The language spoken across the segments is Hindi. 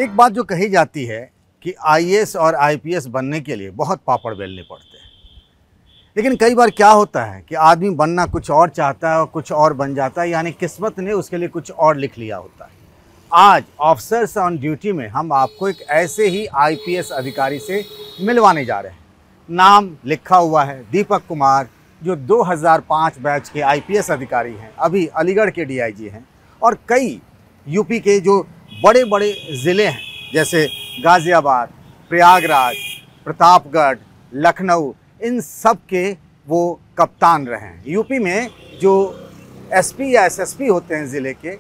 एक बात जो कही जाती है कि आईएएस और आईपीएस बनने के लिए बहुत पापड़ बेलने पड़ते हैं, लेकिन कई बार क्या होता है कि आदमी बनना कुछ और चाहता है और कुछ और बन जाता है, यानी किस्मत ने उसके लिए कुछ और लिख लिया होता है। आज ऑफिसर्स ऑन ड्यूटी में हम आपको एक ऐसे ही आईपीएस अधिकारी से मिलवाने जा रहे हैं। नाम लिखा हुआ है दीपक कुमार, जो 2005 बैच के आईपीएस अधिकारी हैं, अभी अलीगढ़ के डीआईजी हैं, और कई यूपी के जो बड़े बड़े ज़िले हैं जैसे गाज़ियाबाद, प्रयागराज, प्रतापगढ़, लखनऊ, इन सब के वो कप्तान रहे हैं। यूपी में जो एसपी या एसएसपी होते हैं ज़िले के,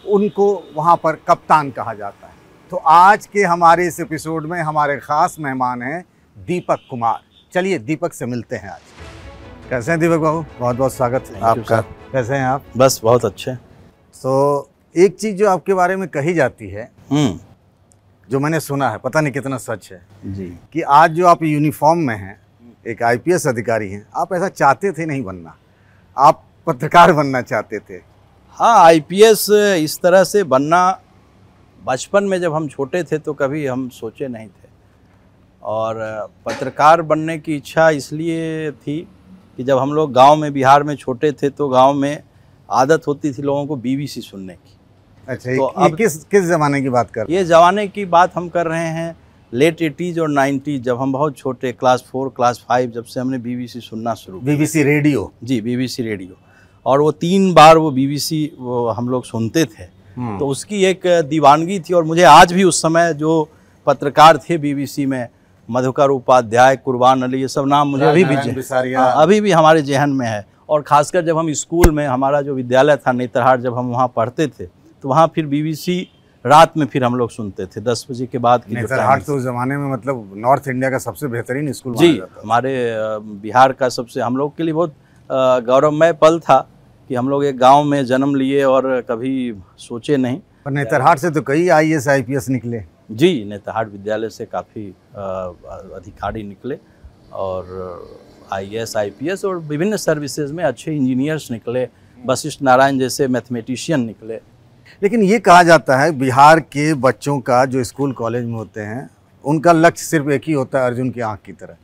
उनको वहाँ पर कप्तान कहा जाता है। तो आज के हमारे इस एपिसोड में हमारे ख़ास मेहमान हैं दीपक कुमार। चलिए दीपक से मिलते हैं आज। कैसे हैं दीपक बाबू? बहुत बहुत स्वागत है आपका। कैसे हैं आप? बस बहुत अच्छे। तो एक चीज़ जो आपके बारे में कही जाती है, जो मैंने सुना है, पता नहीं कितना सच है जी, कि आज जो आप यूनिफॉर्म में हैं, एक आईपीएस अधिकारी हैं, आप ऐसा चाहते थे नहीं बनना, आप पत्रकार बनना चाहते थे। हाँ, आईपीएस इस तरह से बनना बचपन में जब हम छोटे थे तो कभी हम सोचे नहीं थे, और पत्रकार बनने की इच्छा इसलिए थी कि जब हम लोग गांव में बिहार में छोटे थे तो गांव में आदत होती थी लोगों को बीबीसी सुनने की। अच्छा, तो अब किस ज़माने की बात कर रहे हैं? ये ज़माने की बात हम कर रहे हैं लेट 80s और 90s, जब हम बहुत छोटे, क्लास 4 क्लास 5, जब से हमने बीबीसी सुनना शुरू किया। BBC radio? जी, बीबीसी रेडियो। और वो 3 बार वो बीबीसी वो हम लोग सुनते थे, तो उसकी एक दीवानगी थी। और मुझे आज भी उस समय जो पत्रकार थे बीबीसी में, मधुकर उपाध्याय, कुर्बान अली, ये सब नाम मुझे अभी भी हमारे जहन में है। और ख़ासकर जब हम स्कूल में, हमारा जो विद्यालय था नेतरहाट, जब हम वहाँ पढ़ते थे तो वहाँ फिर बीबीसी रात में फिर हम लोग सुनते थे 10 बजे के बाद की। नेतरहाट तो उस ज़माने में मतलब नॉर्थ इंडिया का सबसे बेहतरीन स्कूल जी, हमारे बिहार का सबसे, हम लोग के लिए बहुत गौरवमय पल था कि हम लोग एक गांव में जन्म लिए और कभी सोचे नहीं। पर नेतरहाट से तो कई आईएएस आईपीएस निकले। जी, नेतरहाट विद्यालय से काफ़ी अधिकारी निकले, और आईएएस आईपीएस और विभिन्न सर्विसेज में अच्छे इंजीनियर्स निकले, वशिष्ठ नारायण जैसे मैथमेटिशियन निकले। लेकिन ये कहा जाता है बिहार के बच्चों का जो स्कूल कॉलेज में होते हैं, उनका लक्ष्य सिर्फ एक ही होता है, अर्जुन की आंख की तरह,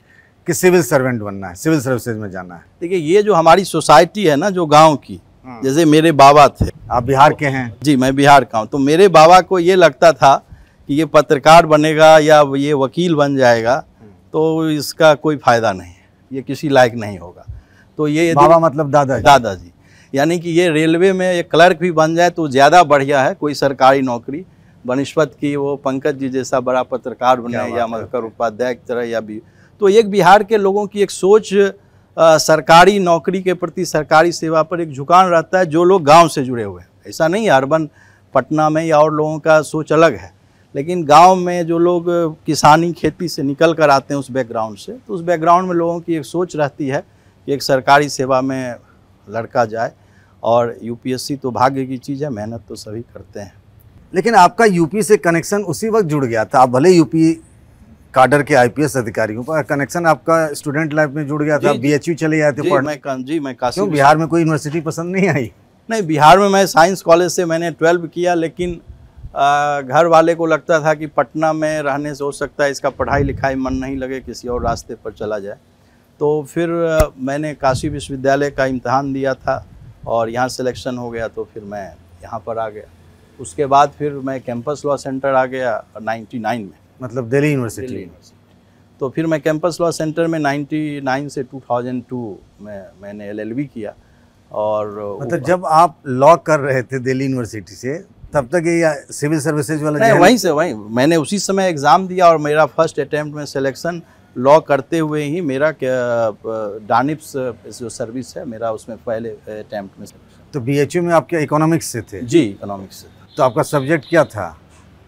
कि सिविल सर्वेंट बनना है, सिविल सर्विसेज में जाना है। देखिए, ये जो हमारी सोसाइटी है ना, जो गांव की, जैसे मेरे बाबा थे। आप बिहार के हैं? जी, मैं बिहार का हूँ। तो मेरे बाबा को ये लगता था कि ये पत्रकार बनेगा या ये वकील बन जाएगा तो इसका कोई फ़ायदा नहीं है, ये किसी लायक नहीं होगा। तो ये बाबा मतलब दादाजी, यानी कि ये रेलवे में एक क्लर्क भी बन जाए तो ज़्यादा बढ़िया है, कोई सरकारी नौकरी बनस्पत की वो पंकज जी जैसा बड़ा पत्रकार बने, या मधुकर उपाध्याय की तरह, या भी। तो एक बिहार के लोगों की एक सोच सरकारी नौकरी के प्रति, सरकारी सेवा पर एक झुकाव रहता है, जो लोग गांव से जुड़े हुए हैं। ऐसा नहीं है अर्बन पटना में या और लोगों का सोच अलग है, लेकिन गांव में जो लोग किसानी खेती से निकल कर आते हैं उस बैकग्राउंड से, तो उस बैकग्राउंड में लोगों की एक सोच रहती है कि एक सरकारी सेवा में लड़का जाए। और यूपीएससी तो भाग्य की चीज़ है, मेहनत तो सभी करते हैं। लेकिन आपका यूपी से कनेक्शन उसी वक्त जुड़ गया था। आप भले यूपी काडर के आईपीएस अधिकारी हूँ, पर कनेक्शन आपका स्टूडेंट लाइफ में जुड़ गया था। बीएचयू चले जाते पढ़ने? मैं काशी। क्यों, बिहार में कोई यूनिवर्सिटी पसंद नहीं आई? नहीं, बिहार में मैं साइंस कॉलेज से मैंने 12 किया, लेकिन घर वाले को लगता था कि पटना में रहने से हो सकता है इसका पढ़ाई लिखाई मन नहीं लगे, किसी और रास्ते पर चला जाए। तो फिर मैंने काशी विश्वविद्यालय का इम्तहान दिया था और यहाँ सिलेक्शन हो गया, तो फिर मैं यहाँ पर आ गया। उसके बाद फिर मैं कैंपस लॉ सेंटर आ गया 99 में, मतलब दिल्ली यूनिवर्सिटी। तो फिर मैं कैंपस लॉ सेंटर में 99 से 2002 में मैंने LLB किया। और मतलब जब आप लॉ कर रहे थे दिल्ली यूनिवर्सिटी से, तब तक ये सिविल सर्विसेज वाला? नहीं, वहीं मैंने उसी समय एग्ज़ाम दिया, और मेरा फर्स्ट अटैम्प्ट में सिलेक्शन लॉ करते हुए ही मेरा डानिप्स जो सर्विस है मेरा, उसमें पहले अटैम्प्ट में। तो बीएचयू में आप क्या इकोनॉमिक्स से थे? जी, इकोनॉमिक्स से। तो आपका सब्जेक्ट क्या था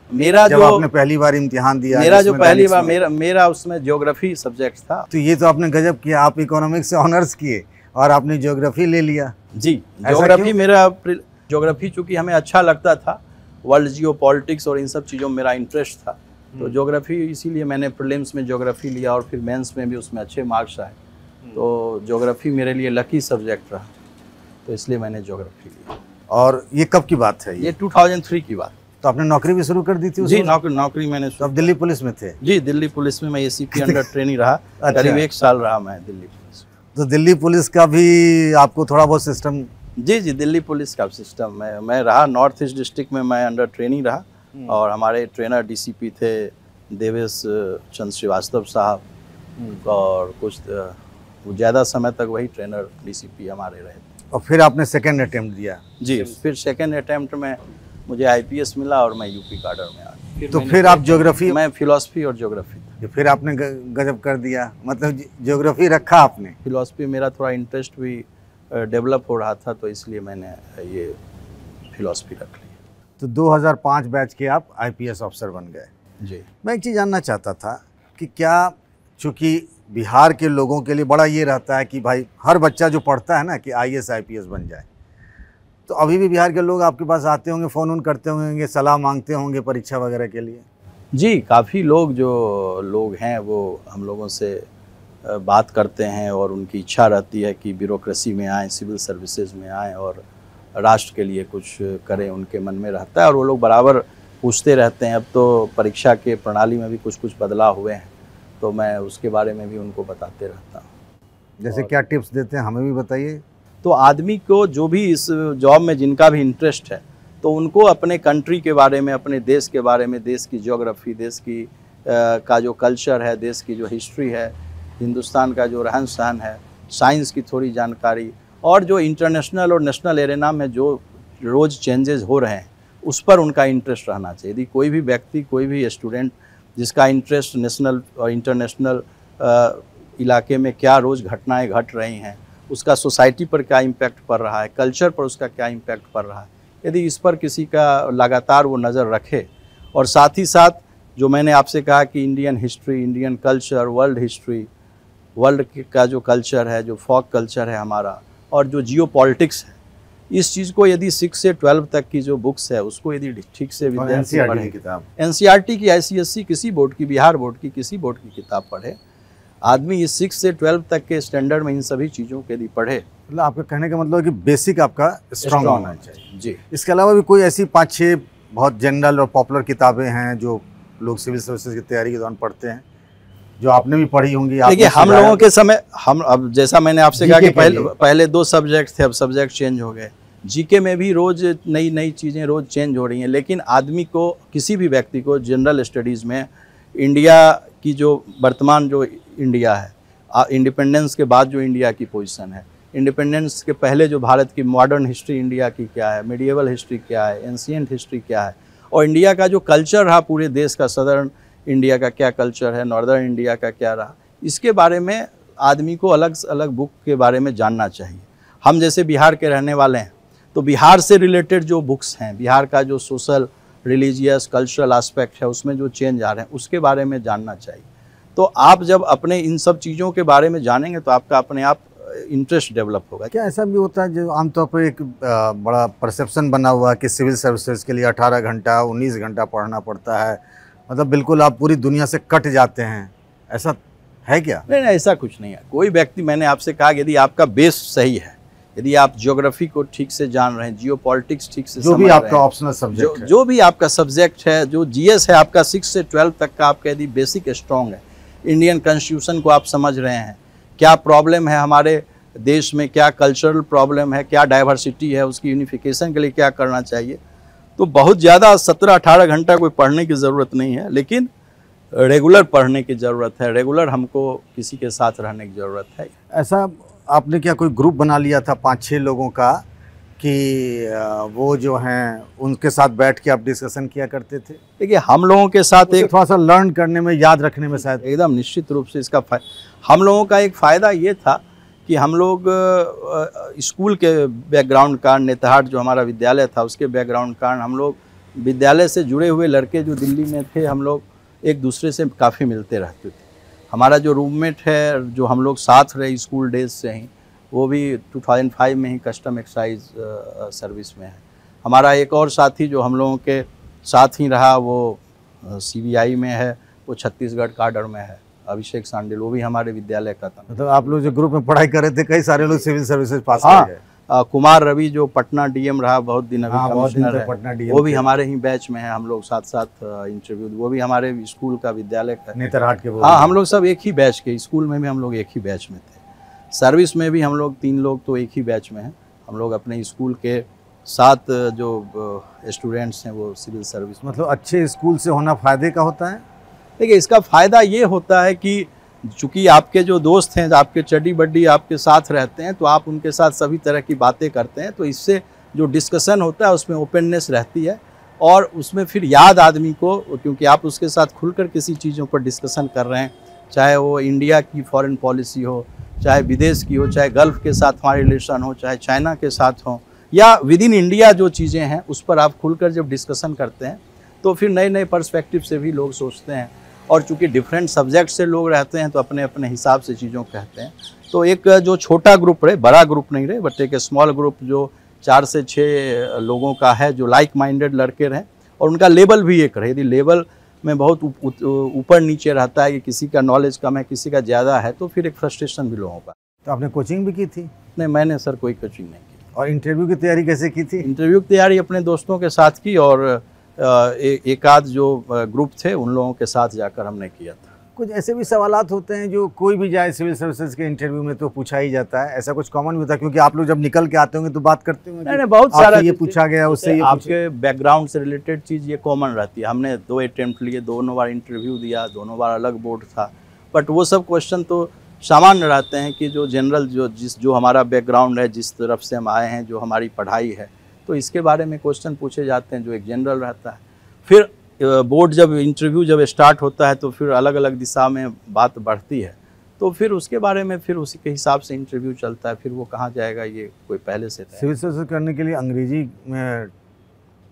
मेरा? जब आपने पहली बार इम्तिहान दिया? मेरा जो पहली बार मेरा उसमें ज्योग्राफी सब्जेक्ट था। तो ये तो आपने गजब किया, आप इकोनॉमिक्स से ऑनर्स किए और आपने ज्योग्राफी ले लिया। जी, ज्योग्राफी मेरा, ज्योग्राफी चूँकि हमें अच्छा लगता था, वर्ल्ड जियो पॉलिटिक्स और इन सब चीज़ों में मेरा इंटरेस्ट था, तो ज्योग्राफी इसीलिए मैंने प्रीलिम्स में ज्योग्राफी लिया, और फिर मेंस में भी उसमें अच्छे मार्क्स आए। तो ज्योग्राफी मेरे लिए लकी सब्जेक्ट रहा, तो इसलिए मैंने ज्योग्राफी लिया। और ये कब की बात है? ये 2003 की बात। तो आपने नौकरी भी शुरू कर दी थी उस जी, वक्त? नौकरी मैंने तो अब दिल्ली पुलिस में थे? जी, दिल्ली पुलिस में मैं एसीपी अंडर ट्रेनिंग रहा। अच्छा। करीब 1 साल रहा मैं दिल्ली पुलिस में। तो दिल्ली पुलिस का भी आपको थोड़ा बहुत सिस्टम? जी, दिल्ली पुलिस का सिस्टम मैं रहा। नॉर्थ ईस्ट डिस्ट्रिक्ट में मैं अंडर ट्रेनिंग रहा और हमारे ट्रेनर डीसीपी थे देवेश चंद्र श्रीवास्तव साहब और कुछ ज़्यादा समय तक वही ट्रेनर डीसीपी हमारे रहे। और फिर आपने सेकेंड अटेम्प्ट दिया? जी, फिर सेकेंड अटेम्प्ट में मुझे आईपीएस मिला और मैं यूपी कैडर में आ गया। तो फिर आप ज्योग्राफी? मैं फिलॉसफी और ज्योग्राफी। फिर आपने गजब कर दिया, मतलब ज्योग्राफी रखा आपने? फिलॉसफी मेरा थोड़ा इंटरेस्ट भी डेवलप हो रहा था, तो इसलिए मैंने ये फिलॉसफी रख ली। तो 2005 बैच के आप आईपीएस ऑफिसर बन गए। जी। मैं एक चीज़ जानना चाहता था कि क्या, चूँकि बिहार के लोगों के लिए बड़ा ये रहता है कि भाई हर बच्चा जो पढ़ता है ना कि आईएएस आईपीएस बन जाए, तो अभी भी बिहार के लोग आपके पास आते होंगे, फ़ोन करते होंगे, सलाह मांगते होंगे परीक्षा वगैरह के लिए? जी, काफ़ी लोग हैं वो हम लोगों से बात करते हैं और उनकी इच्छा रहती है कि ब्यूरोक्रेसी में आएँ, सिविल सर्विसेज में आएँ और राष्ट्र के लिए कुछ करें, उनके मन में रहता है और वो लोग बराबर पूछते रहते हैं। अब तो परीक्षा के प्रणाली में भी कुछ बदलाव हुए हैं, तो मैं उसके बारे में भी उनको बताते रहता हूँ। जैसे क्या टिप्स देते हैं, हमें भी बताइए। तो आदमी को जो भी इस जॉब में जिनका भी इंटरेस्ट है, तो उनको अपने कंट्री के बारे में, अपने देश के बारे में, देश की ज्योग्राफी, देश की का जो कल्चर है, देश की जो हिस्ट्री है, हिंदुस्तान का जो रहन सहन है, साइंस की थोड़ी जानकारी और जो इंटरनेशनल और नेशनल एरेना में जो रोज़ चेंजेस हो रहे हैं उस पर उनका इंटरेस्ट रहना चाहिए। यदि कोई भी व्यक्ति, कोई भी स्टूडेंट जिसका इंटरेस्ट नेशनल और इंटरनेशनल इलाके में क्या रोज़ घटनाएं घट रही हैं, उसका सोसाइटी पर क्या इम्पैक्ट पड़ रहा है, कल्चर पर उसका क्या इम्पैक्ट पड़ रहा है, यदि इस पर किसी का लगातार वो नज़र रखे और साथ ही साथ जो मैंने आपसे कहा कि Indian history, Indian culture, world history, world का जो कल्चर है, जो फोक कल्चर है हमारा और जो जियो पॉलिटिक्स है, इस चीज़ को यदि 6 से 12 तक की जो बुक्स है उसको यदि ठीक से विद्यार्थी पढ़े, एनसीईआरटी की, आईसीएसई किसी बोर्ड की, बिहार बोर्ड की, किसी बोर्ड की किताब पढ़े, आदमी इस 6 से 12 तक के स्टैंडर्ड में इन सभी चीज़ों के यदि पढ़े, मतलब आपका कहने का मतलब है कि बेसिक आपका स्ट्रॉन्ग होना चाहिए। जी। इसके अलावा भी कोई ऐसी 5-6 बहुत जनरल और पॉपुलर किताबें हैं जो लोग सिविल सर्विसेज की तैयारी के दौरान पढ़ते हैं, जो आपने भी पढ़ी होंगी? देखिए, हम लोगों के समय, हम अब जैसा मैंने आपसे कहा कि पहले 2 सब्जेक्ट थे, अब सब्जेक्ट चेंज हो गए। जीके में भी रोज़ नई चीज़ें रोज़ चेंज हो रही हैं, लेकिन आदमी को, किसी भी व्यक्ति को जनरल स्टडीज़ में इंडिया की जो वर्तमान जो इंडिया है, इंडिपेंडेंस के बाद जो इंडिया की पोजीशन है, इंडिपेंडेंस के पहले जो भारत की मॉडर्न हिस्ट्री इंडिया की क्या है, मिडिएवल हिस्ट्री क्या है, एंशिएंट हिस्ट्री क्या है, और इंडिया का जो कल्चर रहा पूरे देश का, सदर्न इंडिया का क्या कल्चर है, नॉर्दर्न इंडिया का क्या रहा, इसके बारे में आदमी को अलग अलग बुक के बारे में जानना चाहिए। हम जैसे बिहार के रहने वाले हैं, तो बिहार से रिलेटेड जो बुक्स हैं, बिहार का जो सोशल, रिलीजियस, कल्चरल एस्पेक्ट है, उसमें जो चेंज आ रहे हैं उसके बारे में जानना चाहिए। तो आप जब अपने इन सब चीज़ों के बारे में जानेंगे तो आपका अपने आप इंटरेस्ट डेवलप होगा। क्या ऐसा भी होता है जो आमतौर पर एक बड़ा परसेप्शन बना हुआ है कि सिविल सर्विसेज के लिए 18 घंटा 19 घंटा पढ़ना पड़ता है, मतलब बिल्कुल आप पूरी दुनिया से कट जाते हैं, ऐसा है क्या? नहीं, ऐसा कुछ नहीं है। कोई व्यक्ति, मैंने आपसे कहा यदि आपका बेस सही है, यदि आप ज्योग्राफी को ठीक से जान रहे हैं, जियो पॉलिटिक्स ठीक से जो भी आपका ऑप्शनल सब्जेक्ट है, जो भी आपका सब्जेक्ट है, जो जीएस है आपका 6 से 12 तक का आपका यदि बेसिक स्ट्रॉन्ग है, इंडियन कॉन्स्टिट्यूशन को आप समझ रहे हैं, क्या प्रॉब्लम है हमारे देश में, क्या कल्चरल प्रॉब्लम है, क्या डाइवर्सिटी है, उसकी यूनिफिकेशन के लिए क्या करना चाहिए, तो बहुत ज़्यादा 17-18 घंटा कोई पढ़ने की ज़रूरत नहीं है, लेकिन रेगुलर पढ़ने की ज़रूरत है, रेगुलर हमको किसी के साथ रहने की ज़रूरत है। ऐसा आपने क्या कोई ग्रुप बना लिया था 5-6 लोगों का कि वो जो हैं उनके साथ बैठ के आप डिस्कशन किया करते थे? देखिए, हम लोगों के साथ एक थोड़ा सा लर्न करने में, याद रखने में शायद एकदम निश्चित रूप से इसका हम लोगों का एक फ़ायदा ये था कि हम लोग स्कूल के बैकग्राउंड कारण, नेतहाट जो हमारा विद्यालय था उसके बैकग्राउंड कारण, हम लोग विद्यालय से जुड़े हुए लड़के जो दिल्ली में थे, हम लोग एक दूसरे से काफ़ी मिलते रहते थे। हमारा जो रूममेट है, जो हम लोग साथ रहे स्कूल डेज से ही, वो भी 2005 में ही कस्टम एक्साइज सर्विस में है। हमारा एक और साथी जो हम लोगों के साथ ही रहा, वो CBI में है, वो छत्तीसगढ़ काडर में है, अभिषेक सांडिल, वो भी हमारे विद्यालय का था। मतलब आप लोग जो ग्रुप में पढ़ाई कर रहे थे, कई सारे लोग सिविल सर्विसेज पास कर गए। कुमार रवि जो पटना डीएम रहा बहुत दिन, अभी बहुत दिन कमिश्नर तक पटना है, डीएम वो भी थे। हमारे ही बैच में है। हम लोग साथ साथ इंटरव्यू, वो भी हमारे स्कूल का विद्यालय का। नेतरहाट के वो हाँ, हम लोग सब एक ही बैच के, स्कूल में भी हम लोग एक ही बैच में थे, सर्विस में भी हम लोग 3 लोग तो एक ही बैच में हैं। हम लोग अपने स्कूल के 7 जो स्टूडेंट्स हैं वो सिविल सर्विस। मतलब अच्छे स्कूल से होना फायदे का होता है। देखिए, इसका फ़ायदा ये होता है कि चूँकि आपके जो दोस्त हैं, आपके चड्डी बड्डी आपके साथ रहते हैं, तो आप उनके साथ सभी तरह की बातें करते हैं, तो इससे जो डिस्कशन होता है उसमें ओपननेस रहती है, और उसमें फिर याद आदमी को, क्योंकि आप उसके साथ खुलकर किसी चीज़ों पर डिस्कशन कर रहे हैं, चाहे वो इंडिया की फॉरेन पॉलिसी हो, चाहे विदेश की हो, चाहे गल्फ़ के साथ हमारे रिलेशन हो, चाहे चाइना के साथ हो, या विद इन इंडिया जो चीज़ें हैं उस पर आप खुलकर जब डिस्कशन करते हैं तो फिर नए नए पर्सपेक्टिव से भी लोग सोचते हैं। और चूँकि डिफरेंट सब्जेक्ट से लोग रहते हैं तो अपने अपने हिसाब से चीज़ों को कहते हैं। तो एक जो छोटा ग्रुप रहे, बड़ा ग्रुप नहीं रहे, बट एक स्मॉल ग्रुप जो 4 से 6 लोगों का है, जो लाइक माइंडेड लड़के रहें, और उनका लेवल भी एक रहे। यदि लेवल में बहुत ऊपर नीचे रहता है कि किसी का नॉलेज कम है, किसी का ज़्यादा है, तो फिर एक फ्रस्ट्रेशन भी लोगों का। तो आपने कोचिंग भी की थी? नहीं, मैंने सर कोई कोचिंग नहीं की। और इंटरव्यू की तैयारी कैसे की थी? इंटरव्यू की तैयारी अपने दोस्तों के साथ की, और एक आध जो ग्रुप थे उन लोगों के साथ जाकर हमने किया था। कुछ ऐसे भी सवालात होते हैं जो कोई भी जाए सिविल सर्विसेज के इंटरव्यू में तो पूछा ही जाता है, ऐसा कुछ कॉमन भी होता है? क्योंकि आप लोग जब निकल के आते होंगे तो बात करते होंगे। नहीं, बहुत सारा ये पूछा गया, उससे ये आपके बैकग्राउंड से रिलेटेड चीज़ ये कॉमन रहती है। हमने 2 अटेम्प्ट लिए, दोनों बार इंटरव्यू दिया, दोनों बार अलग बोर्ड था, बट वो सब क्वेश्चन तो सामान्य रहते हैं कि जो जनरल जो हमारा बैकग्राउंड है, जिस तरफ से हम आए हैं, जो हमारी पढ़ाई है, तो इसके बारे में क्वेश्चन पूछे जाते हैं, जो एक जनरल रहता है। फिर बोर्ड जब इंटरव्यू जब स्टार्ट होता है तो फिर अलग अलग दिशा में बात बढ़ती है, तो फिर उसके बारे में फिर उसी के हिसाब से इंटरव्यू चलता है। फिर वो कहाँ जाएगा ये कोई पहले से तय। सिविल सर्विस करने के लिए अंग्रेजी में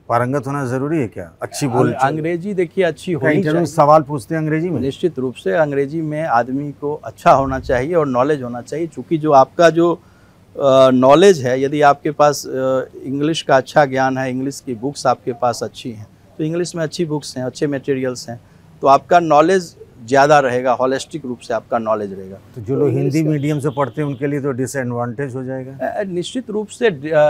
पारंगत होना ज़रूरी है क्या? अच्छी बोल अंग्रेजी देखिए अच्छी होनी चाहिए। सवाल पूछते हैं अंग्रेजी में? निश्चित रूप से अंग्रेजी में आदमी को अच्छा होना चाहिए और नॉलेज होना चाहिए, चूँकि जो आपका जो नॉलेज है, यदि आपके पास इंग्लिश का अच्छा ज्ञान है, इंग्लिश की बुक्स आपके पास अच्छी हैं, तो इंग्लिश में अच्छी बुक्स हैं, अच्छे मटेरियल्स हैं, तो आपका नॉलेज ज़्यादा रहेगा, होलिस्टिक रूप से आपका नॉलेज रहेगा। तो जो लोग हिंदी मीडियम से पढ़ते हैं उनके लिए तो डिसएडवांटेज हो जाएगा। निश्चित रूप से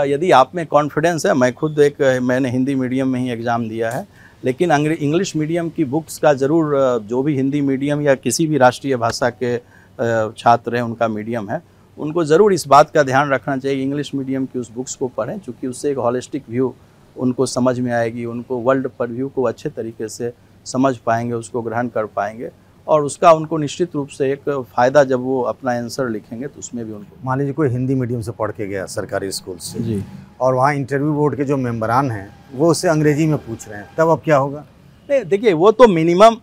यदि आप में कॉन्फिडेंस है, मैं खुद मैंने हिंदी मीडियम में ही एग्ज़ाम दिया है, लेकिन इंग्लिश मीडियम की बुक्स का ज़रूर, जो भी हिंदी मीडियम या किसी भी राष्ट्रीय भाषा के छात्र हैं, उनका मीडियम है, उनको ज़रूर इस बात का ध्यान रखना चाहिए इंग्लिश मीडियम की उस बुक्स को पढ़ें, चूँकि उससे एक होलिस्टिक व्यू उनको समझ में आएगी, उनको वर्ल्ड पर व्यू को अच्छे तरीके से समझ पाएंगे, उसको ग्रहण कर पाएंगे, और उसका उनको निश्चित रूप से एक फ़ायदा, जब वो अपना आंसर लिखेंगे तो उसमें भी उनको। मान लीजिए कोई हिंदी मीडियम से पढ़ के गया सरकारी स्कूल से जी, और वहाँ इंटरव्यू बोर्ड के जो मेंबरान हैं वो उससे अंग्रेजी में पूछ रहे हैं, तब अब क्या होगा? नहीं देखिए, वो तो मिनिमम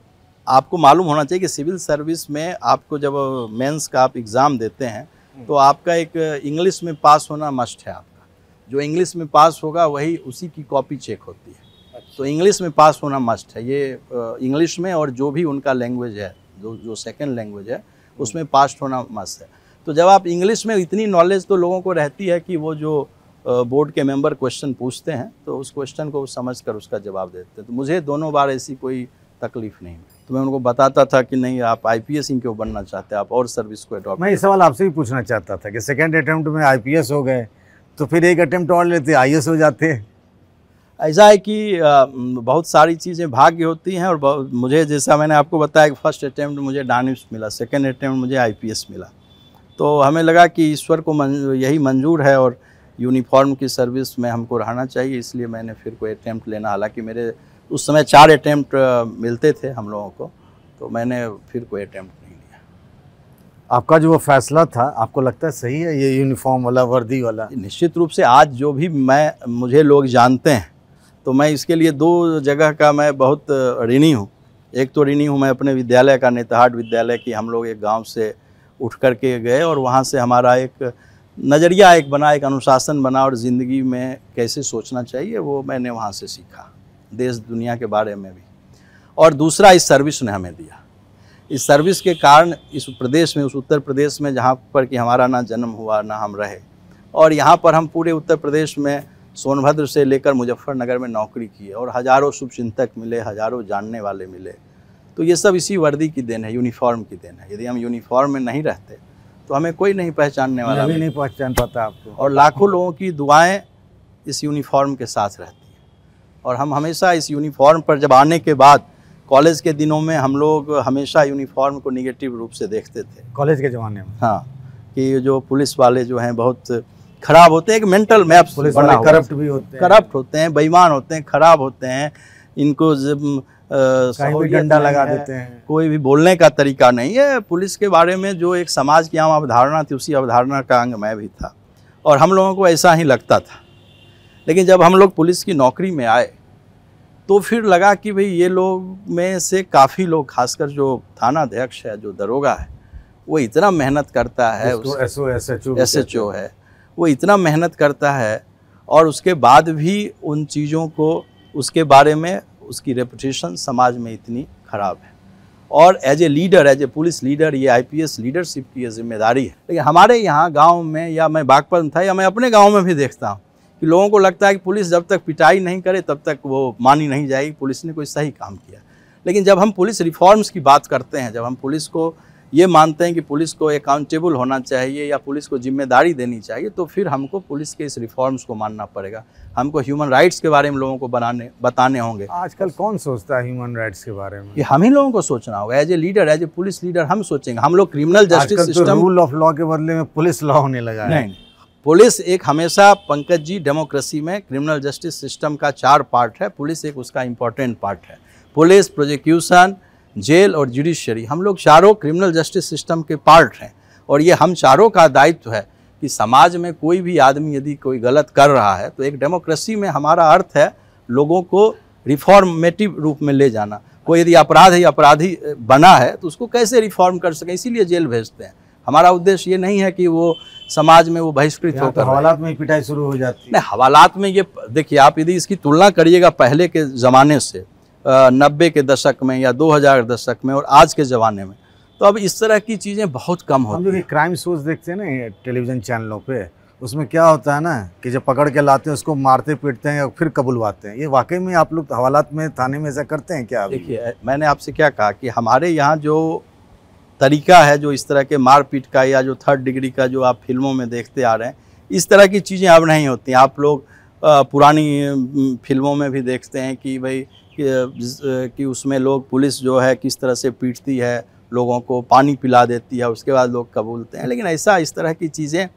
आपको मालूम होना चाहिए कि सिविल सर्विस में आपको जब मेंस का आप एग्ज़ाम देते हैं तो आपका एक इंग्लिश में पास होना मस्ट है। आपका जो इंग्लिश में पास होगा वही उसी की कॉपी चेक होती है। तो इंग्लिश में पास होना मस्ट है, ये इंग्लिश में, और जो भी उनका लैंग्वेज है, जो सेकंड लैंग्वेज है, उसमें पास होना मस्ट है। तो जब आप इंग्लिश में, इतनी नॉलेज तो लोगों को रहती है कि वो जो बोर्ड के मेंबर क्वेश्चन पूछते हैं तो उस क्वेश्चन को समझकर उसका जवाब देते हैं। तो मुझे दोनों बार ऐसी कोई तकलीफ नहीं, तो मैं उनको बताता था कि नहीं, आप IPS ही क्यों बनना चाहते हैं, आप और सर्विस को अडॉप्ट। मैं ये सवाल आपसे भी पूछना चाहता था कि सेकेंड अटेम्प्ट में IPS हो गए तो फिर एक अटेम्प्ट और लेते IAS हो जाते। ऐसा है कि बहुत सारी चीज़ें भाग्य होती हैं, और मुझे, जैसा मैंने आपको बताया कि फर्स्ट अटेम्प्ट मुझे डानिश मिला, सेकेंड अटेम्प्ट मुझे IPS मिला, तो हमें लगा कि ईश्वर को यही मंजूर है और यूनिफॉर्म की सर्विस में हमको रहना चाहिए, इसलिए मैंने फिर कोई अटेम्प्ट लेना। हालांकि मेरे उस समय 4 अटेम्प्ट मिलते थे हम लोगों को, तो मैंने फिर कोई अटेम्प्ट नहीं लिया। आपका जो वो फैसला था, आपको लगता है सही है ये यूनिफॉर्म वाला, वर्दी वाला? निश्चित रूप से आज जो भी मुझे लोग जानते हैं, तो मैं इसके लिए 2 जगह का मैं बहुत ऋणी हूँ। एक तो ऋणी हूँ मैं अपने विद्यालय का, नेतरहाट विद्यालय की। हम लोग एक गांव से उठ कर के गए और वहाँ से हमारा एक नज़रिया बना, एक अनुशासन बना, और ज़िंदगी में कैसे सोचना चाहिए वो मैंने वहाँ से सीखा, देश दुनिया के बारे में भी। और दूसरा, इस सर्विस ने हमें दिया। इस सर्विस के कारण इस प्रदेश में, उस उत्तर प्रदेश में जहाँ पर कि हमारा ना जन्म हुआ ना हम रहे, और यहाँ पर हम पूरे उत्तर प्रदेश में सोनभद्र से लेकर मुजफ्फरनगर में नौकरी की, और हज़ारों शुभचिंतक मिले, हज़ारों जानने वाले मिले। तो ये सब इसी वर्दी की देन है, यूनिफॉर्म की देन है। यदि हम यूनिफॉर्म में नहीं रहते तो हमें कोई नहीं पहचानने वाला, भी नहीं पहचान पाता आपको। और लाखों लोगों की दुआएं इस यूनिफॉर्म के साथ रहती हैं। और हम हमेशा इस यूनिफॉर्म पर जब आने के बाद, कॉलेज के दिनों में हम लोग हमेशा यूनिफॉर्म को निगेटिव रूप से देखते थे कॉलेज के ज़माने में। हाँ, कि जो पुलिस वाले जो हैं बहुत खराब होते हैं, एक मेंटल मैप्स पुलिस वाले करप्ट भी होते हैं, करप्ट होते हैं, बेईमान होते हैं, खराब होते हैं, इनको कहीं भी डंडा लगा देते हैं, कोई भी बोलने का तरीका नहीं है। पुलिस के बारे में जो एक समाज की आम अवधारणा थी, उसी अवधारणा का अंग मैं भी था और हम लोगों को ऐसा ही लगता था। लेकिन जब हम लोग पुलिस की नौकरी में आए तो फिर लगा कि भाई ये लोग में से काफ़ी लोग, खासकर जो थाना अध्यक्ष है, जो दरोगा है, वो इतना मेहनत करता है, SHO है, वो इतना मेहनत करता है और उसके बाद भी उन चीज़ों को, उसके बारे में उसकी रेपुटेशन समाज में इतनी ख़राब है। और as a leader, as a police leader, ये IPS लीडरशिप की ये जिम्मेदारी है। लेकिन हमारे यहाँ गांव में, या मैं बागपत था या मैं अपने गांव में भी देखता हूँ कि लोगों को लगता है कि पुलिस जब तक पिटाई नहीं करे तब तक वो मानी नहीं जाएगी, पुलिस ने कोई सही काम किया। लेकिन जब हम पुलिस रिफॉर्म्स की बात करते हैं, जब हम पुलिस को ये मानते हैं कि पुलिस को अकाउंटेबल होना चाहिए या पुलिस को जिम्मेदारी देनी चाहिए, तो फिर हमको पुलिस के इस रिफॉर्म्स को मानना पड़ेगा। हमको ह्यूमन राइट्स के बारे में लोगों को बताने होंगे। आजकल कौन सोचता है ह्यूमन राइट्स के बारे में? ये हम ही लोगों को सोचना होगा। As a leader, as a police leader हम सोचेंगे। हम लोग criminal justice system, rule of law के बदले में पुलिस लॉ होने लगा है। नहीं, पुलिस एक हमेशा, पंकज जी, डेमोक्रेसी में क्रिमिनल जस्टिस सिस्टम का 4 पार्ट है, पुलिस एक उसका इम्पॉर्टेंट पार्ट है। पुलिस, प्रोसिक्यूशन, जेल और जुडिशरी, हम लोग चारों क्रिमिनल जस्टिस सिस्टम के पार्ट हैं। और ये हम चारों का दायित्व है कि समाज में कोई भी आदमी यदि कोई गलत कर रहा है तो एक डेमोक्रेसी में हमारा अर्थ है लोगों को रिफॉर्मेटिव रूप में ले जाना। कोई यदि अपराधी बना है तो उसको कैसे रिफॉर्म कर सके, इसीलिए जेल भेजते हैं। हमारा उद्देश्य ये नहीं है कि वो समाज में वो बहिष्कृत होकर, तो हवालात में पिटाई शुरू हो जाती है। नहीं, हवालात में ये देखिए, आप यदि इसकी तुलना करिएगा पहले के ज़माने से, 90 के दशक में या 2000 के दशक में और आज के ज़माने में, तो अब इस तरह की चीज़ें बहुत कम होती हैं। हम लोग क्राइम शोज देखते हैं ना टेलीविज़न चैनलों पे, उसमें क्या होता है ना कि जब पकड़ के लाते हैं उसको मारते पीटते हैं और फिर कबूलवाते हैं। ये वाकई में आप लोग हवालात में, थाने में ऐसा करते हैं क्या? देखिए, मैंने आपसे क्या कहा कि हमारे यहाँ जो तरीका है, जो इस तरह के मारपीट का या जो 3rd डिग्री का जो आप फिल्मों में देखते आ रहे हैं, इस तरह की चीज़ें अब नहीं होती। आप लोग पुरानी फिल्मों में भी देखते हैं कि भाई कि उसमें लोग, पुलिस जो है किस तरह से पीटती है, लोगों को पानी पिला देती है, उसके बाद लोग कबूलते हैं। लेकिन ऐसा, इस तरह की चीज़ें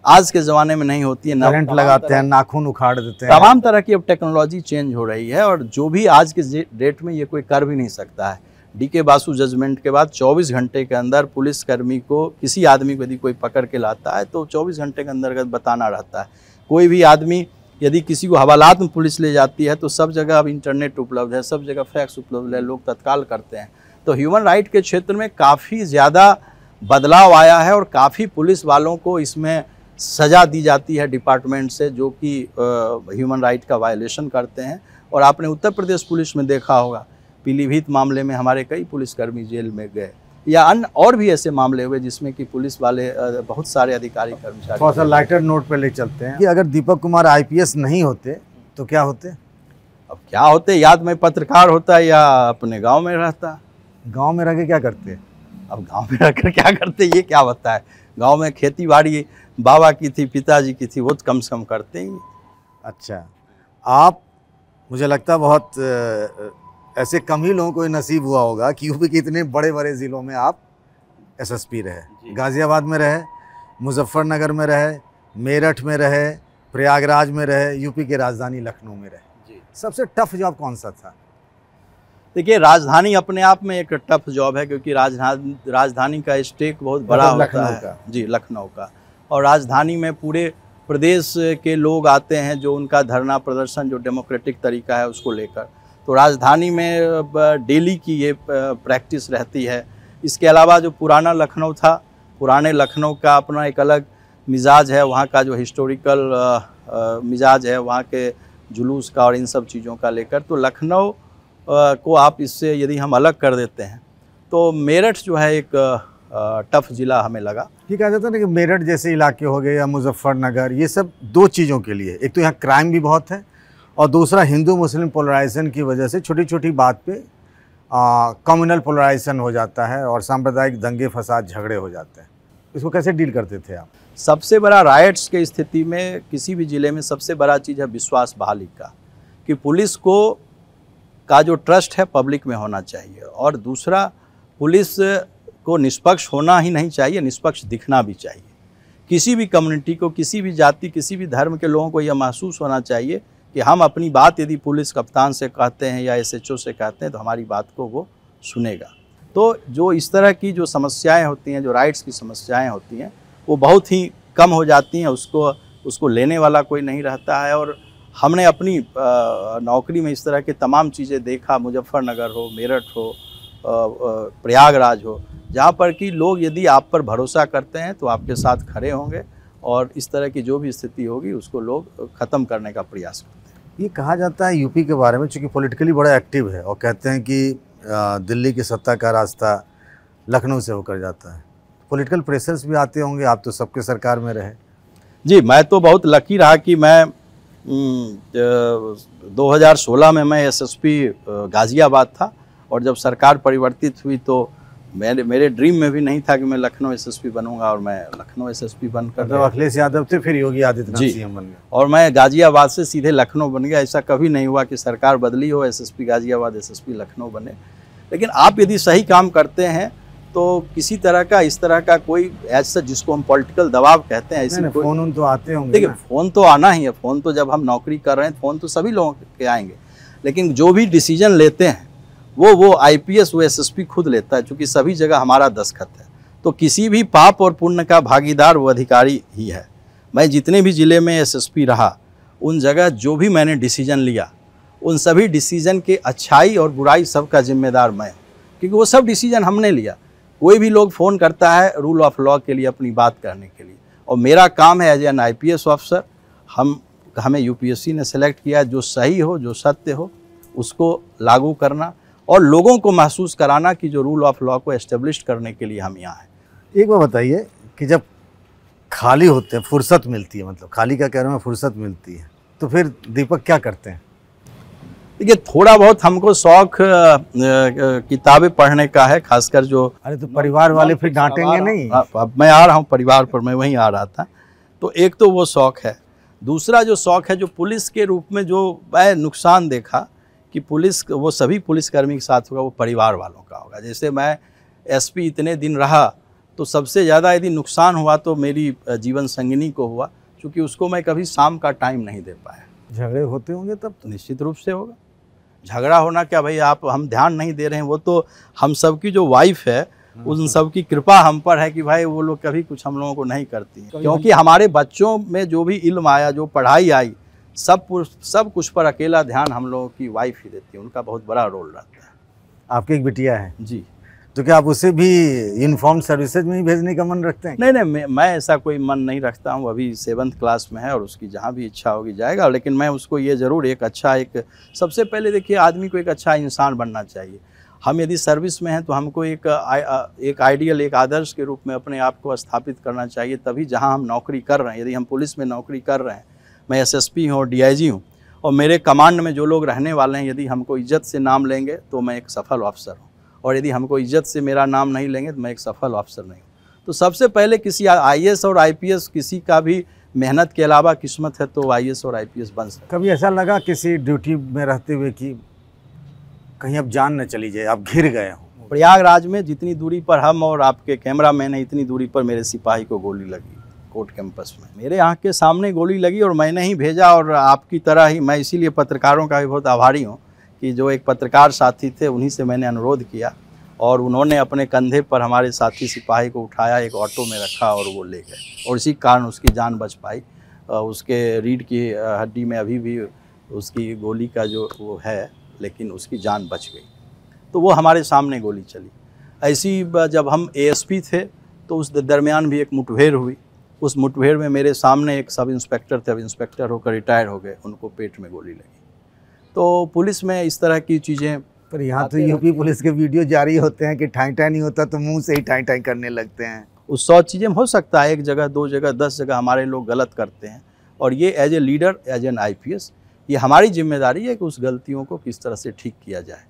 आज के ज़माने में नहीं होती है। करंट लगाते हैं, नाखून उखाड़ देते हैं, तमाम तरह की अब टेक्नोलॉजी चेंज हो रही है और जो भी आज के डेट में ये कोई कर भी नहीं सकता है। DK बासु जजमेंट के बाद 24 घंटे के अंदर पुलिसकर्मी को, किसी आदमी को यदि कोई पकड़ के लाता है तो 24 घंटे के अंतर्गत बताना रहता है। कोई भी आदमी यदि किसी को हवालात में पुलिस ले जाती है तो सब जगह अब इंटरनेट उपलब्ध है, सब जगह फैक्स उपलब्ध है, लोग तत्काल करते हैं। तो ह्यूमन राइट के क्षेत्र में काफ़ी ज़्यादा बदलाव आया है और काफ़ी पुलिस वालों को इसमें सज़ा दी जाती है डिपार्टमेंट से, जो कि ह्यूमन राइट का वायलेशन करते हैं। और आपने उत्तर प्रदेश पुलिस में देखा होगा, पीलीभीत मामले में हमारे कई पुलिसकर्मी जेल में गए, या अन्य और भी ऐसे मामले हुए जिसमें कि पुलिस वाले, बहुत सारे अधिकारी कर्मचारी। थोड़ा सा लाइटर नोट पे ले चलते हैं कि अगर दीपक कुमार IPS नहीं होते तो क्या होते? अब क्या होते, याद में पत्रकार होता या अपने गांव में रहता। गांव में रह के क्या करते? अब गांव में रहकर क्या करते ये क्या होता है? गांव में खेती बाड़ी बाबा की थी, पिताजी की थी, वो तो कम से कम करते ही। अच्छा, आप, मुझे लगता है बहुत ऐसे कम ही लोगों को ये नसीब हुआ होगा कि यूपी के इतने बड़े बड़े ज़िलों में आप SSP रहे। गाज़ियाबाद में रहे, मुजफ्फरनगर में रहे, मेरठ में रहे, प्रयागराज में रहे, यूपी के राजधानी लखनऊ में रहे। सबसे टफ जॉब कौन सा था? देखिए, राजधानी अपने आप में एक टफ जॉब है, क्योंकि राजधानी का स्टेक बहुत बड़ा होता है। जी, लखनऊ का। और राजधानी में पूरे प्रदेश के लोग आते हैं, जो उनका धरना प्रदर्शन, जो डेमोक्रेटिक तरीका है उसको लेकर। तो राजधानी में डेली की ये प्रैक्टिस रहती है। इसके अलावा जो पुराना लखनऊ था, पुराने लखनऊ का अपना एक अलग मिजाज है, वहाँ का जो हिस्टोरिकल मिजाज है, वहाँ के जुलूस का और इन सब चीज़ों का लेकर। तो लखनऊ को आप इससे यदि हम अलग कर देते हैं तो मेरठ जो है एक टफ ज़िला हमें लगा। ये कहा जाता है ना कि मेरठ जैसे इलाके हो गए या मुजफ्फरनगर, ये सब 2 चीज़ों के लिए, एक तो यहाँ क्राइम भी बहुत है और दूसरा हिंदू मुस्लिम पोलराइजेशन की वजह से छोटी छोटी बात पे कम्युनल पोलराइजेशन हो जाता है और सांप्रदायिक दंगे फसाद झगड़े हो जाते हैं। इसको कैसे डील करते थे आप? सबसे बड़ा राइट्स के स्थिति में किसी भी ज़िले में सबसे बड़ा चीज़ है विश्वास बहाली का, कि पुलिस को का जो ट्रस्ट है पब्लिक में होना चाहिए, और दूसरा पुलिस को निष्पक्ष होना ही नहीं चाहिए, निष्पक्ष दिखना भी चाहिए। किसी भी कम्युनिटी को, किसी भी जाति, किसी भी धर्म के लोगों को यह महसूस होना चाहिए कि हम अपनी बात यदि पुलिस कप्तान से कहते हैं या SHO से कहते हैं तो हमारी बात को वो सुनेगा। तो जो इस तरह की जो समस्याएं होती हैं, जो राइट्स की समस्याएं होती हैं, वो बहुत ही कम हो जाती हैं। उसको लेने वाला कोई नहीं रहता है। और हमने अपनी नौकरी में इस तरह के तमाम चीज़ें देखा, मुजफ्फरनगर हो, मेरठ हो, प्रयागराज हो, जहाँ पर कि लोग यदि आप पर भरोसा करते हैं तो आपके साथ खड़े होंगे और इस तरह की जो भी स्थिति होगी उसको लोग ख़त्म करने का प्रयास करते हैं। ये कहा जाता है यूपी के बारे में, चूँकि पॉलिटिकली बड़ा एक्टिव है, और कहते हैं कि दिल्ली की सत्ता का रास्ता लखनऊ से होकर जाता है। पॉलिटिकल प्रेशर्स भी आते होंगे, आप तो सबके सरकार में रहे। जी, मैं तो बहुत लकी रहा कि मैं 2016 में मैं SSP गाज़ियाबाद था, और जब सरकार परिवर्तित हुई तो मेरे ड्रीम में भी नहीं था कि मैं लखनऊ SSP बनूंगा, और मैं लखनऊ SSP बनकर मतलब अखिलेश यादव थे, फिर योगी आदित्यनाथ CM बन गए, और मैं गाज़ियाबाद से सीधे लखनऊ बन गया। ऐसा कभी नहीं हुआ कि सरकार बदली हो, SSP गाज़ियाबाद SSP लखनऊ बने। लेकिन आप यदि सही काम करते हैं तो किसी तरह का इस तरह का कोई ऐसा जिसको हम पॉलिटिकल दबाव कहते हैं, ऐसे फ़ोन तो आते होंगे। देखिए, फ़ोन तो आना ही है। फ़ोन तो जब हम नौकरी कर रहे हैं फ़ोन तो सभी लोगों के आएंगे, लेकिन जो भी डिसीजन लेते हैं वो IPS वो SSP खुद लेता है, क्योंकि सभी जगह हमारा दस्तखत है। तो किसी भी पाप और पुण्य का भागीदार वो अधिकारी ही है। मैं जितने भी ज़िले में SSP रहा, उन जगह जो भी मैंने डिसीजन लिया, उन सभी डिसीजन के अच्छाई और बुराई सबका जिम्मेदार मैं, क्योंकि वो सब डिसीजन हमने लिया। कोई भी लोग फ़ोन करता है रूल ऑफ लॉ के लिए, अपनी बात करने के लिए, और मेरा काम है एज एन IPS ऑफिसर, हमें UPSC ने सेलेक्ट किया, जो सही हो, जो सत्य हो, उसको लागू करना और लोगों को महसूस कराना कि जो रूल ऑफ लॉ को एस्टेब्लिश करने के लिए हम यहाँ हैं। एक बार बताइए कि जब खाली होते हैं, फुर्सत मिलती है, मतलब खाली का कह रहा हूँ, फुर्सत मिलती है, तो फिर दीपक क्या करते हैं? देखिए, थोड़ा बहुत हमको शौक किताबें पढ़ने का है, खासकर जो अरे तो परिवार वाले फिर डांटेंगे नहीं? अब मैं आ रहा हूँ परिवार पर, मैं वहीं आ रहा था। तो एक तो वो शौक है, दूसरा जो शौक है, जो पुलिस के रूप में जो मैं नुकसान देखा कि पुलिस, वो सभी पुलिसकर्मी के साथ होगा, वो परिवार वालों का होगा। जैसे मैं SP इतने दिन रहा, तो सबसे ज़्यादा यदि नुकसान हुआ तो मेरी जीवन संगिनी को हुआ, क्योंकि उसको मैं कभी शाम का टाइम नहीं दे पाया। झगड़े होते होंगे तब? तो निश्चित रूप से होगा। झगड़ा होना क्या भाई, हम ध्यान नहीं दे रहे हैं, वो तो हम सब की जो वाइफ है, उन सब की कृपा हम पर है कि भाई वो लोग कभी कुछ हम लोगों को नहीं करती हैं, क्योंकि हमारे बच्चों में जो भी इल्म आया, जो पढ़ाई आई, सब कुछ पर अकेला ध्यान हम लोगों की वाइफ ही देती है, उनका बहुत बड़ा रोल रहता है। आपकी एक बिटिया है? जी। तो क्या आप उसे भी यूनिफॉर्म सर्विसेज में ही भेजने का मन रखते हैं? नहीं, मैं ऐसा कोई मन नहीं रखता हूँ। अभी 7th क्लास में है और उसकी जहाँ भी इच्छा होगी जाएगा, लेकिन मैं उसको ये ज़रूर एक सबसे पहले देखिए, आदमी को एक अच्छा इंसान बनना चाहिए। हम यदि सर्विस में हैं तो हमको एक आइडियल, एक आदर्श के रूप में अपने आप को स्थापित करना चाहिए, तभी जहाँ हम नौकरी कर रहे हैं, यदि हम पुलिस में नौकरी कर रहे हैं, मैं SSP हूँ, DIG हूँ, और मेरे कमांड में जो लोग रहने वाले हैं, यदि हमको इज्जत से नाम लेंगे तो मैं एक सफल ऑफिसर हूँ, और यदि हमको इज्जत से मेरा नाम नहीं लेंगे तो मैं एक सफल ऑफिसर नहीं हूँ। तो सबसे पहले किसी IAS और IPS, किसी का भी मेहनत के अलावा किस्मत है तो IAS और IPS बन सकते। कभी ऐसा लगा किसी ड्यूटी में रहते हुए कि कहीं अब जान न चली जाए, आप घिर गए हों? प्रयागराज में जितनी दूरी पर हम और आपके कैमरामैन है, इतनी दूरी पर मेरे सिपाही को गोली लगी कोर्ट कैंपस में। मेरे आँख के सामने गोली लगी और मैंने ही भेजा, और आपकी तरह ही मैं इसीलिए पत्रकारों का भी बहुत आभारी हूँ कि जो एक पत्रकार साथी थे, उन्हीं से मैंने अनुरोध किया और उन्होंने अपने कंधे पर हमारे साथी सिपाही को उठाया, एक ऑटो में रखा और वो ले गए, और इसी कारण उसकी जान बच पाई। उसके रीढ़ की हड्डी में अभी भी उसकी गोली का जो वो है, लेकिन उसकी जान बच गई। तो वो हमारे सामने गोली चली। ऐसी जब हम ASP थे तो उस दरमियान भी एक मुठभेड़ हुई। उस मुठभेड़ में मेरे सामने एक सब इंस्पेक्टर थे, अब इंस्पेक्टर होकर रिटायर हो गए, उनको पेट में गोली लगी। तो पुलिस में इस तरह की चीज़ें। पर यहाँ तो यूपी पुलिस के वीडियो जारी होते हैं कि ठाई ठाई नहीं होता तो मुंह से ही ठाई ठाई करने लगते हैं। उस 100 चीज़ें हो सकता है, एक जगह, 2 जगह, 10 जगह हमारे लोग गलत करते हैं, और ये as a leader, as an IPS, ये हमारी जिम्मेदारी है कि उस गलतियों को किस तरह से ठीक किया जाए।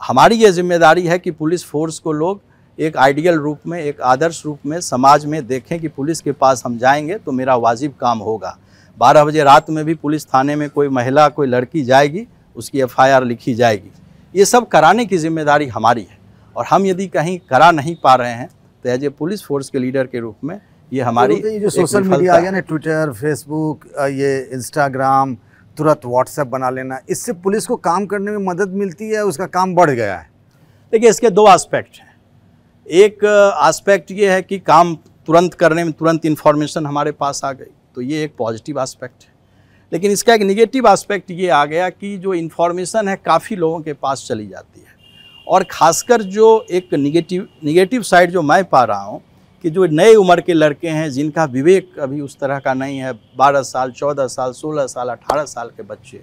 हमारी ये जिम्मेदारी है कि पुलिस फोर्स को लोग एक आइडियल रूप में, एक आदर्श रूप में समाज में देखें कि पुलिस के पास हम जाएंगे तो मेरा वाजिब काम होगा। 12 बजे रात में भी पुलिस थाने में कोई महिला, कोई लड़की जाएगी, उसकी FIR लिखी जाएगी। ये सब कराने की जिम्मेदारी हमारी है, और हम यदि कहीं करा नहीं पा रहे हैं तो एज ए पुलिस फोर्स के लीडर के रूप में ये हमारी ये जो सोशल मीडिया आ गया ना, ट्विटर, फेसबुक, ये इंस्टाग्राम, तुरंत व्हाट्सएप बना लेना, इससे पुलिस को काम करने में मदद मिलती है, उसका काम बढ़ गया है? देखिए, इसके 2 एस्पेक्ट हैं। एक एस्पेक्ट ये है कि काम तुरंत करने में तुरंत इन्फॉर्मेशन हमारे पास आ गई, तो ये एक पॉजिटिव एस्पेक्ट है। लेकिन इसका एक निगेटिव एस्पेक्ट ये आ गया कि जो इन्फॉर्मेशन है काफ़ी लोगों के पास चली जाती है, और ख़ासकर जो एक निगेटिव साइड जो मैं पा रहा हूँ कि जो नए उम्र के लड़के हैं जिनका विवेक अभी उस तरह का नहीं है, 12 साल, 14 साल, 16 साल, 18 साल के बच्चे,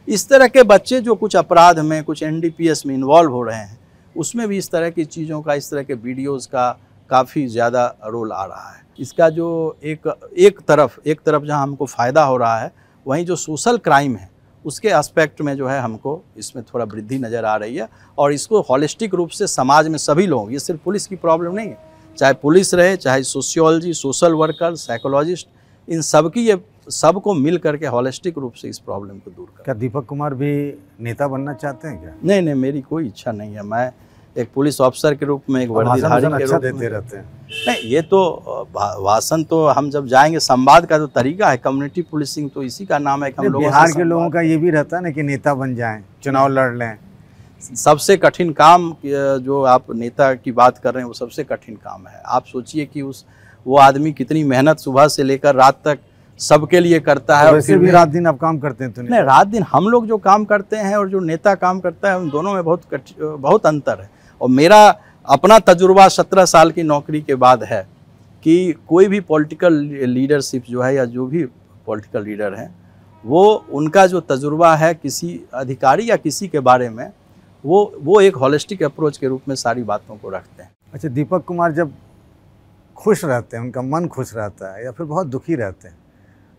इस तरह के बच्चे जो कुछ अपराध में, कुछ NDPS में इन्वॉल्व हो रहे हैं, उसमें भी इस तरह की चीज़ों का, इस तरह के वीडियोज़ का काफ़ी ज़्यादा रोल आ रहा है। इसका जो एक तरफ जहाँ हमको फ़ायदा हो रहा है, वहीं जो सोशल क्राइम है उसके एस्पेक्ट में जो है हमको इसमें थोड़ा वृद्धि नज़र आ रही है। और इसको हॉलिस्टिक रूप से समाज में सभी लोग, ये सिर्फ पुलिस की प्रॉब्लम नहीं है, चाहे पुलिस रहे, चाहे सोशियोलॉजी, सोशल वर्कर, साइकोलॉजिस्ट, इन सब की, ये सबको मिल करके हॉलिस्टिक रूप से इस प्रॉब्लम को दूर कर। क्या दीपक कुमार भी नेता बनना चाहते हैं क्या? नहीं, मेरी कोई इच्छा नहीं है। मैं एक पुलिस ऑफिसर के रूप में, एक वर्दीधारी के रूप में देते रहते हैं। नहीं, ये तो भाषण तो हम जब जाएंगे, संवाद का तो तरीका है, कम्युनिटी पुलिसिंग तो इसी का नाम है कि हम लोग बिहार के लोगों का ये भी रहता है ना कि नेता बन जाएं, चुनाव लड़ लें। सबसे कठिन काम जो आप नेता की बात कर रहे हैं, वो सबसे कठिन काम है। आप सोचिए कि वो आदमी कितनी मेहनत सुबह से लेकर रात तक सबके लिए करता है। वैसे भी रात दिन आप काम करते हैं तो नहीं, रात दिन हम लोग जो काम करते हैं और जो नेता काम करता है, उन दोनों में बहुत अंतर है। और मेरा अपना तजुर्बा 17 साल की नौकरी के बाद है कि कोई भी पॉलिटिकल लीडरशिप जो है, या जो भी पॉलिटिकल लीडर हैं, वो उनका जो तजुर्बा है किसी अधिकारी या किसी के बारे में, वो एक हॉलिस्टिक अप्रोच के रूप में सारी बातों को रखते हैं। अच्छा, दीपक कुमार जब खुश रहते हैं, उनका मन खुश रहता है या फिर बहुत दुखी रहते हैं,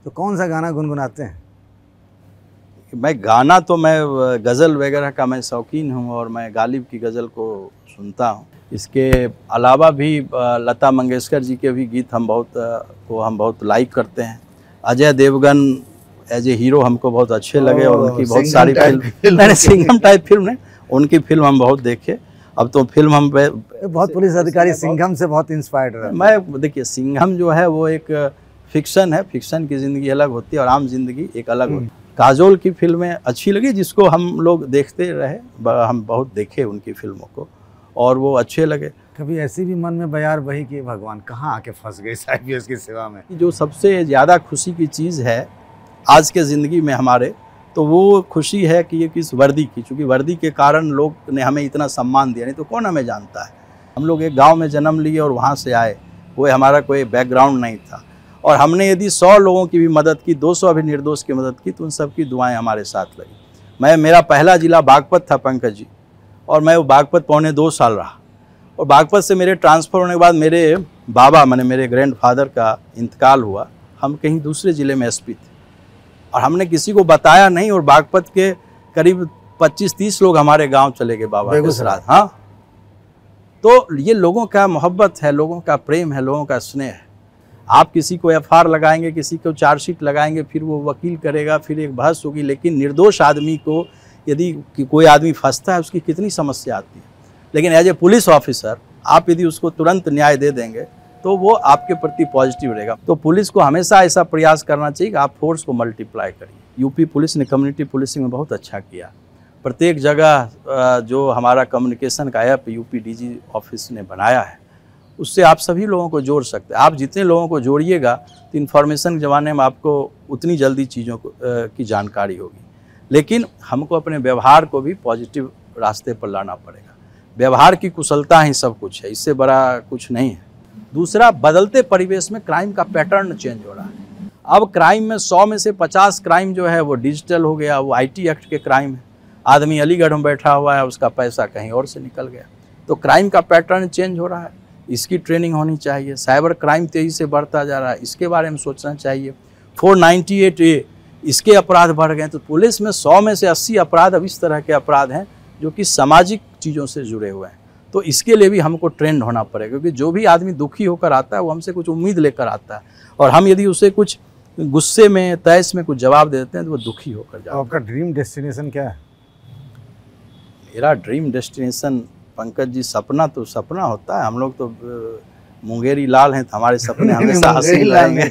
तो कौन सा गाना गुनगुनाते हैं? मैं गाना तो मैं गज़ल वगैरह का मैं शौकीन हूँ, और मैं गालिब की गज़ल को सुनता हूँ। इसके अलावा भी लता मंगेशकर जी के भी गीत हम बहुत लाइक करते हैं। Ajay Devgan as a hero हमको बहुत अच्छे लगे, और उनकी बहुत सारी फिल्म, सिंघम टाइप फिल्म है, उनकी फिल्म हम बहुत देखे। अब तो फिल्म हम बहुत पुलिस अधिकारी सिंघम से बहुत इंस्पायर्ड रहे। मैं देखिए, सिंघम जो है वो एक फिक्शन है, फिक्शन की ज़िंदगी अलग होती है और आम जिंदगी एक अलग होती है। काजोल की फिल्में अच्छी लगी, जिसको हम लोग देखते रहे, हम बहुत देखे उनकी फिल्मों को, और वो अच्छे लगे। कभी ऐसी भी मन में बयार बही कि भगवान कहाँ आके फंस गए IPS की सेवा में? जो सबसे ज़्यादा खुशी की चीज़ है आज के ज़िंदगी में हमारे, तो वो खुशी है कि ये किस वर्दी की, चूँकि वर्दी के कारण लोग ने हमें इतना सम्मान दिया, नहीं तो कौन हमें जानता है। हम लोग एक गांव में जन्म लिए और वहाँ से आए, कोई हमारा कोई बैकग्राउंड नहीं था, और हमने यदि 100 लोगों की भी मदद की, 200 अभी निर्दोष की मदद की, तो उन सब की दुआएं हमारे साथ लगी। मेरा पहला ज़िला बागपत था पंकज जी, और मैं वो बागपत 2.25 साल रहा, और बागपत से मेरे ट्रांसफ़र होने के बाद मेरे बाबा माने मेरे ग्रैंडफादर का इंतकाल हुआ। हम कहीं दूसरे ज़िले में SP थे, और हमने किसी को बताया नहीं, और बागपत के करीब 25-30 लोग हमारे गांव चले गए बाबा के साथ। हाँ, तो ये लोगों का मोहब्बत है, लोगों का प्रेम है, लोगों का स्नेह है। आप किसी को FR लगाएंगे, किसी को चार्जशीट लगाएंगे, फिर वो वकील करेगा, फिर एक बहस होगी, लेकिन निर्दोष आदमी को यदि कोई आदमी फंसता है, उसकी कितनी समस्या आती है। लेकिन एज ए पुलिस ऑफिसर आप यदि उसको तुरंत न्याय दे देंगे, तो वो आपके प्रति पॉजिटिव रहेगा। तो पुलिस को हमेशा ऐसा प्रयास करना चाहिए कि आप फोर्स को मल्टीप्लाई करिए। यूपी पुलिस ने कम्युनिटी पुलिसिंग में बहुत अच्छा किया। प्रत्येक जगह जो हमारा कम्युनिकेशन का ऐप UP DG ऑफिस ने बनाया है, उससे आप सभी लोगों को जोड़ सकते हैं। आप जितने लोगों को जोड़िएगा, तो इन्फॉर्मेशन के ज़माने में आपको उतनी जल्दी चीज़ों की जानकारी होगी। लेकिन हमको अपने व्यवहार को भी पॉजिटिव रास्ते पर लाना पड़ेगा। व्यवहार की कुशलता ही सब कुछ है, इससे बड़ा कुछ नहीं है। दूसरा, बदलते परिवेश में क्राइम का पैटर्न चेंज हो रहा है। अब क्राइम में 100 में से 50 क्राइम जो है वो डिजिटल हो गया, वो IT एक्ट के क्राइम है। आदमी अलीगढ़ में बैठा हुआ है, उसका पैसा कहीं और से निकल गया। तो क्राइम का पैटर्न चेंज हो रहा है, इसकी ट्रेनिंग होनी चाहिए। साइबर क्राइम तेज़ी से बढ़ता जा रहा है, इसके बारे में सोचना चाहिए। 498A इसके अपराध बढ़ गए। तो पुलिस में 100 में से 80 अपराध अब इस तरह के अपराध हैं जो कि सामाजिक चीज़ों से जुड़े हुए हैं। तो इसके लिए भी हमको ट्रेंड होना पड़ेगा, क्योंकि जो भी आदमी दुखी होकर आता है वो हमसे कुछ उम्मीद लेकर आता है, और हम यदि उसे कुछ गुस्से में तैस में कुछ जवाब दे देते हैं तो वो दुखी होकर जाता है। आपका ड्रीम डेस्टिनेशन क्या है? मेरा ड्रीम डेस्टिनेशन पंकज जी, सपना तो सपना होता है, हम लोग तो मुंगेरी लाल हैं तो हमारे सपने हमेशा हासिल रहेंगे।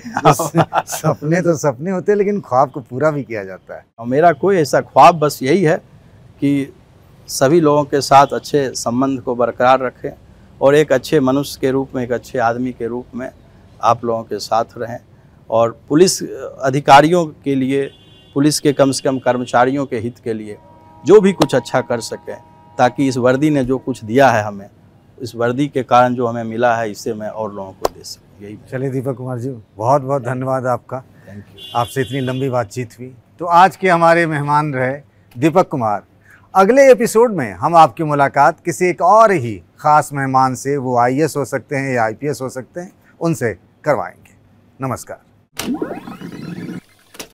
सपने तो सपने होते हैं, लेकिन ख्वाब को पूरा भी किया जाता है। और मेरा कोई ऐसा ख्वाब बस यही है कि सभी लोगों के साथ अच्छे संबंध को बरकरार रखें और एक अच्छे मनुष्य के रूप में, एक अच्छे आदमी के रूप में आप लोगों के साथ रहें, और पुलिस अधिकारियों के लिए, पुलिस के कम से कम कर्मचारियों के हित के लिए जो भी कुछ अच्छा कर सकें, ताकि इस वर्दी ने जो कुछ दिया है हमें, इस वर्दी के कारण जो हमें मिला है, इससे मैं और लोगों को दे सकूँ। यही। चलिए दीपक कुमार जी, बहुत बहुत धन्यवाद आपका। Thank you. आपसे इतनी लंबी बातचीत हुई। तो आज के हमारे मेहमान रहे दीपक कुमार। अगले एपिसोड में हम आपकी मुलाकात किसी एक और ही ख़ास मेहमान से, वो IAS हो सकते हैं या IPS हो सकते हैं, उनसे करवाएंगे। नमस्कार।